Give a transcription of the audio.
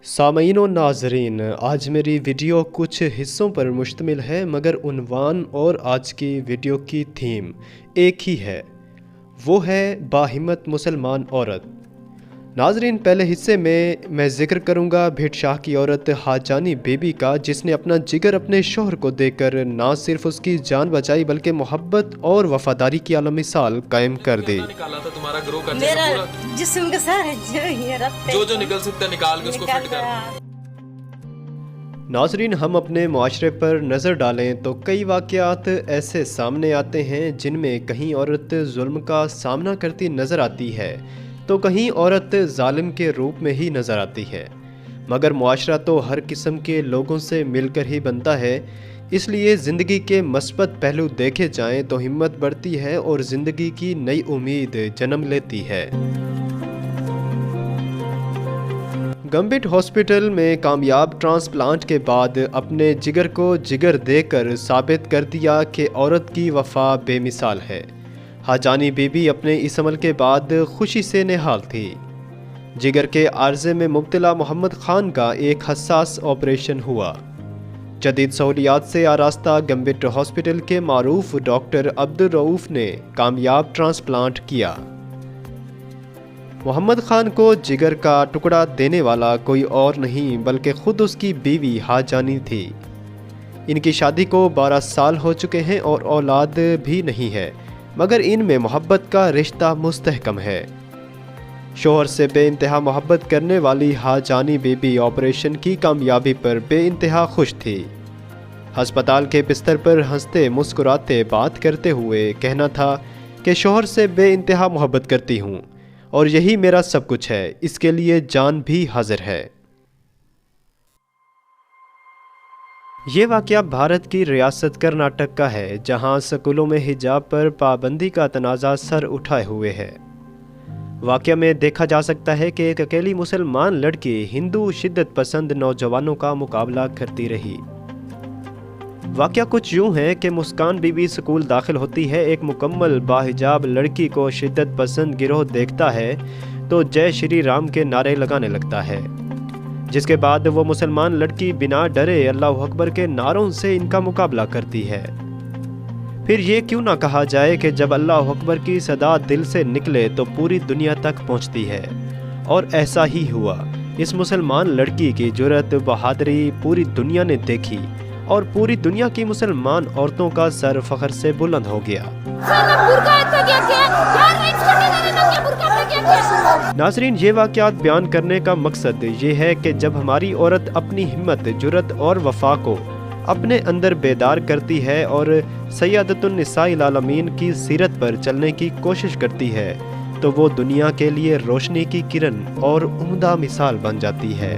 सामईन व नाज़रीन, आज मेरी वीडियो कुछ हिस्सों पर मुश्तमिल है, मगर उन्वान और आज की वीडियो की थीम एक ही है, वो है बाहिम्मत मुसलमान औरत। नाज़रीन, पहले हिस्से में मैं ज़िक्र करूँगा भिट शाह की औरत हाजानी बीबी का, जिसने अपना जिगर अपने शोहर को देकर ना सिर्फ उसकी जान बचाई बल्कि मोहब्बत और वफादारी की आला मिसाल कायम कर दी। निकाला था तुम्हारा ग्रो करने मेरा का पूरा जिस्म का सारा जो निकल सकता है निकाल के उसको फिट कर। नाज़रीन, हम अपने माशरे पर नज़र डालें तो कई वाक़यात ऐसे सामने आते हैं जिनमें कहीं औरत जुल्म का सामना करती नज़र आती है तो कहीं औरत जालिम के रूप में ही नज़र आती है। मगर मुआशरा तो हर किस्म के लोगों से मिलकर ही बनता है, इसलिए ज़िंदगी के मस्बत पहलू देखे जाएं तो हिम्मत बढ़ती है और ज़िंदगी की नई उम्मीद जन्म लेती है। गंबिट हॉस्पिटल में कामयाब ट्रांसप्लांट के बाद अपने जिगर को जिगर देकर साबित कर दिया कि औरत की वफा बेमिसाल है। हाजानी बीबी अपने इस अमल के बाद खुशी से निहाल थी। जिगर के आर्जे में मुब्तला मोहम्मद खान का एक हसास ऑपरेशन हुआ। जदीद सहूलियात से आरास्ता गंबिट हॉस्पिटल के मारूफ डॉक्टर अब्दुल रऊफ ने कामयाब ट्रांसप्लांट किया। मोहम्मद खान को जिगर का टुकड़ा देने वाला कोई और नहीं बल्कि खुद उसकी बीवी हाजानी थी। इनकी शादी को 12 साल हो चुके हैं और औलाद भी नहीं है, मगर इनमें मोहब्बत का रिश्ता मुस्तहकम है। शोहर से बेइंतहा मोहब्बत करने वाली हाजानी बीबी ऑपरेशन की कामयाबी पर बेइंतहा खुश थी। हस्पताल के बिस्तर पर हंसते मुस्कुराते बात करते हुए कहना था कि शोहर से बेइंतहा मोहब्बत करती हूँ और यही मेरा सब कुछ है, इसके लिए जान भी हाजिर है। ये वाक़या भारत की रियासत कर्नाटक का है, जहाँ स्कूलों में हिजाब पर पाबंदी का तनाज़ा सर उठाए हुए है। वाक़या में देखा जा सकता है कि एक अकेली मुसलमान लड़की हिंदू शिद्दत पसंद नौजवानों का मुकाबला करती रही। वाक़या कुछ यूँ है कि मुस्कान बीबी स्कूल दाखिल होती है, एक मुकम्मल बाहिजाब लड़की को शिद्दत पसंद गिरोह देखता है तो जय श्री राम के नारे लगाने लगता है, जिसके बाद वो मुसलमान लड़की बिना डरे अल्लाह अकबर के नारों से इनका मुकाबला करती है। फिर ये क्यों ना कहा जाए कि जब अल्लाह अकबर की सदा दिल से निकले तो पूरी दुनिया तक पहुंचती है, और ऐसा ही हुआ। इस मुसलमान लड़की की जुर्रत बहादुरी पूरी दुनिया ने देखी और पूरी दुनिया की मुसलमान औरतों का सर फख्र से बुलंद हो गया। नाज़रीन, ये वाक़यात बयान करने का मकसद ये है कि जब हमारी औरत अपनी हिम्मत, जुर्रत और वफा को अपने अंदर बेदार करती है और सैयदतुन निसाइल आलमीन की सीरत पर चलने की कोशिश करती है तो वो दुनिया के लिए रोशनी की किरण और उम्दा मिसाल बन जाती है।